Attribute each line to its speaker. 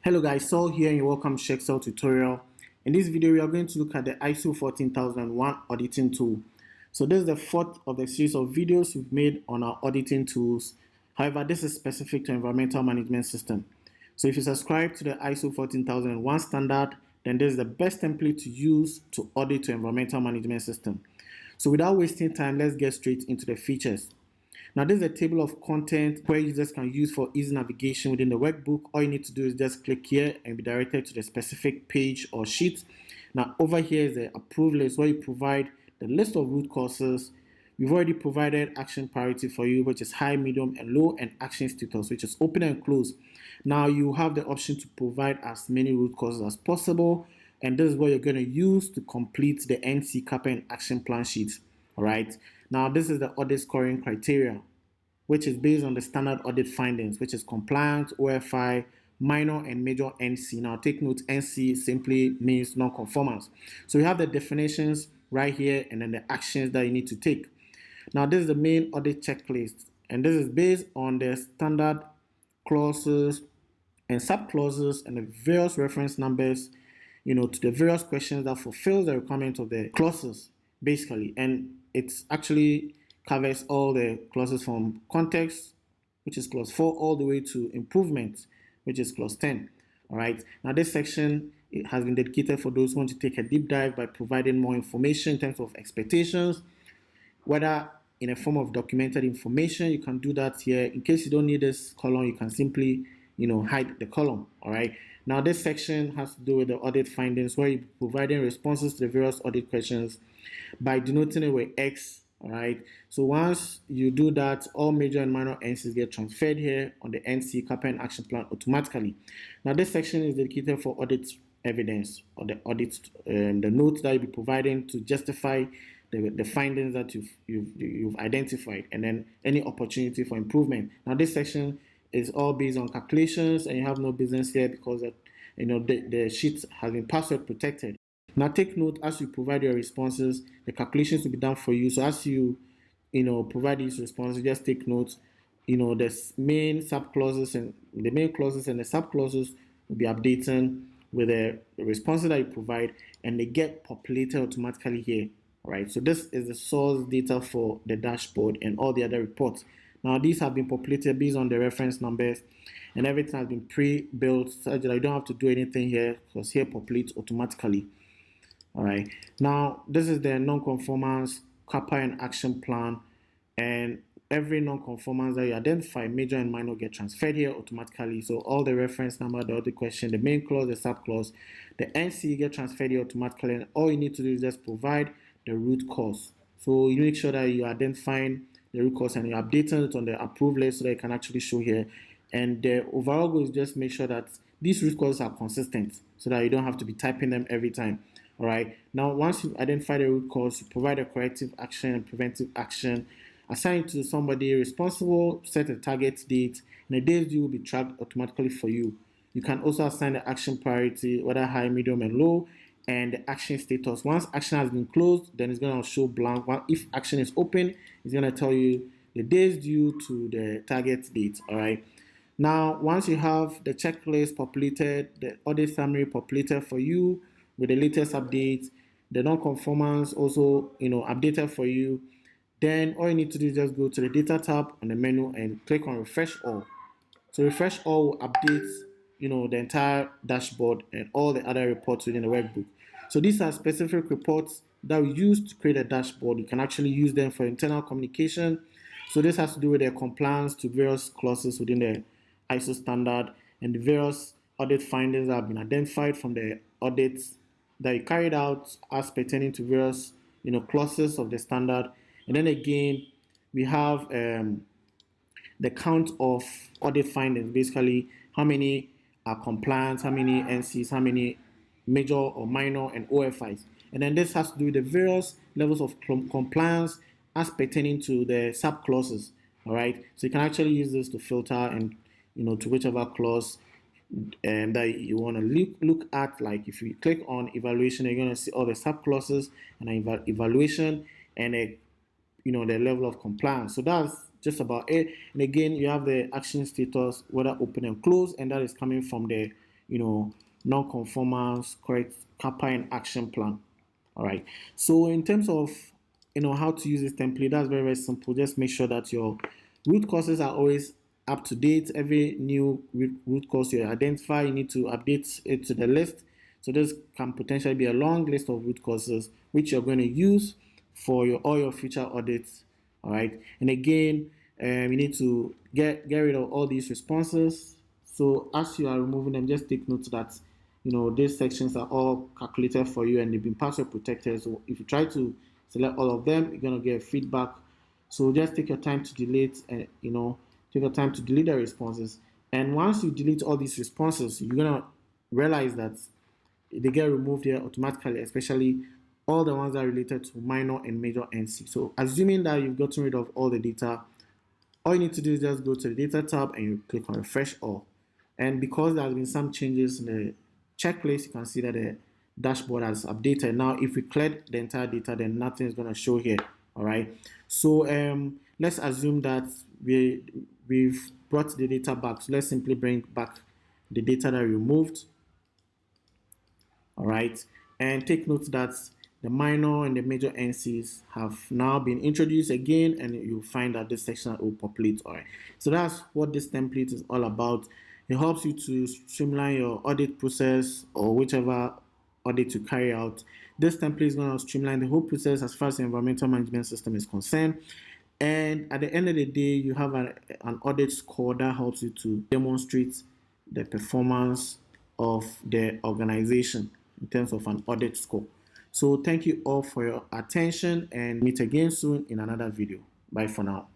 Speaker 1: Hello guys, Saul here and welcome to Excel tutorial. In this video, we are going to look at the ISO 14001 auditing tool. So this is the fourth of the series of videos we've made on our auditing tools. However, this is specific to environmental management system. So if you subscribe to the ISO 14001 standard, then this is the best template to use to audit to environmental management system. So without wasting time, let's get straight into the features. Now, this is a table of content where users can use for easy navigation within the workbook. All you need to do is just click here and be directed to the specific page or sheet. Now, over here is the approved list where you provide the list of root causes. We've already provided action priority for you, which is high, medium, and low, and action status, which is open and close. Now, you have the option to provide as many root causes as possible, and this is what you're going to use to complete the NC, CAPA, and action plan sheet. All right. Now, this is the audit scoring criteria, which is based on the standard audit findings, which is compliance, OFI, minor and major NC. Now, take note, NC simply means non-conformance. So you have the definitions right here and then the actions that you need to take. Now, this is the main audit checklist, and this is based on the standard clauses and sub-clauses and the various reference numbers, to the various questions that fulfills the requirement of the clauses, basically. And it's actually covers all the clauses from context, which is clause 4, all the way to improvement, which is clause 10. All right. Now, this section it has been dedicated for those who want to take a deep dive by providing more information in terms of expectations, whether in a form of documented information. You can do that here. In case you don't need this column, you can simply, hide the column. All right. Now, this section has to do with the audit findings, where you're providing responses to the various audit questions by denoting it with X. All right. So once you do that, all major and minor NCs get transferred here on the NC, CAPA, and action plan automatically. Now, this section is dedicated for audit evidence or the audit, the notes that you'll be providing to justify the findings that you've identified, and then any opportunity for improvement. Now, this section is all based on calculations, and you have no business here because the sheet has been password protected. Now, take note, as you provide your responses, the calculations will be done for you. So as you provide these responses, just take note, the main sub clauses and the sub clauses will be updating with the responses that you provide, and they get populated automatically here. All right. So this is the source data for the dashboard and all the other reports. Now, these have been populated based on the reference numbers, and everything has been pre-built such that I don't have to do anything here, because here populates automatically. All right. Now, this is the non-conformance, CAPA, and action plan, and every non-conformance that you identify, major and minor, get transferred here automatically. So all the reference number, the other question, the main clause, the sub-clause, the NC get transferred here automatically, and all you need to do is just provide the root cause. So you make sure that you're identifying the root cause and you're updating it on the approved list so that you can actually show here. And the overall goal is just make sure that these root causes are consistent so that you don't have to be typing them every time. All right. Now, once you identify the root cause, you provide a corrective action and preventive action, assign it to somebody responsible, set a target date, and the days due will be tracked automatically for you. You can also assign the action priority, whether high, medium, and low, and the action status. Once action has been closed, then it's going to show blank. If action is open, it's going to tell you the days due to the target date. All right. Now, once you have the checklist populated, the audit summary populated for you with the latest updates, the non-conformance also, updated for you, then all you need to do is just go to the data tab on the menu and click on refresh all. So refresh all will update, the entire dashboard and all the other reports within the workbook. So these are specific reports that we use to create a dashboard. You can actually use them for internal communication. So this has to do with the compliance to various clauses within the ISO standard and the various audit findings that have been identified from the audits that you carried out as pertaining to various clauses of the standard. And then again, we have the count of audit findings, basically how many are compliant, how many NCs, how many major or minor, and OFIs. And then this has to do with the various levels of compliance as pertaining to the sub clauses. All right. So you can actually use this to filter and to whichever clause that you want to look at. Like if you click on evaluation, you're going to see all the sub clauses and evaluation and the level of compliance. So that's just about it. And again, you have the action status, whether open and close, and that is coming from the non-conformance, correct CAPA and action plan. All right. So in terms of how to use this template, that's very, very simple. Just make sure that your root causes are always up to date. Every new root cause you identify, you need to update it to the list. So this can potentially be a long list of root causes which you're going to use for all your future audits. All right. And again, you need to get rid of all these responses. So as you are removing them, just take note that these sections are all calculated for you and they've been password protected. So if you try to select all of them, you're gonna get feedback. So just take your time to delete and take your time to delete the responses. And once you delete all these responses, you're gonna realize that they get removed here automatically, especially all the ones that are related to minor and major NC. So assuming that you've gotten rid of all the data, all you need to do is just go to the data tab and you click on refresh all. And because there has been some changes in the checklist, you can see that the dashboard has updated. Now, if we cleared the entire data, then nothing is going to show here. All right. So let's assume that we've brought the data back. So let's simply bring back the data that we removed. All right. And take note that the minor and the major NCs have now been introduced again, and you'll find that this section will populate. All right. So that's what this template is all about. It helps you to streamline your audit process or whichever audit you carry out. This template is going to streamline the whole process as far as the environmental management system is concerned. And at the end of the day, you have an audit score that helps you to demonstrate the performance of the organization in terms of an audit score. So thank you all for your attention and meet again soon in another video. Bye for now.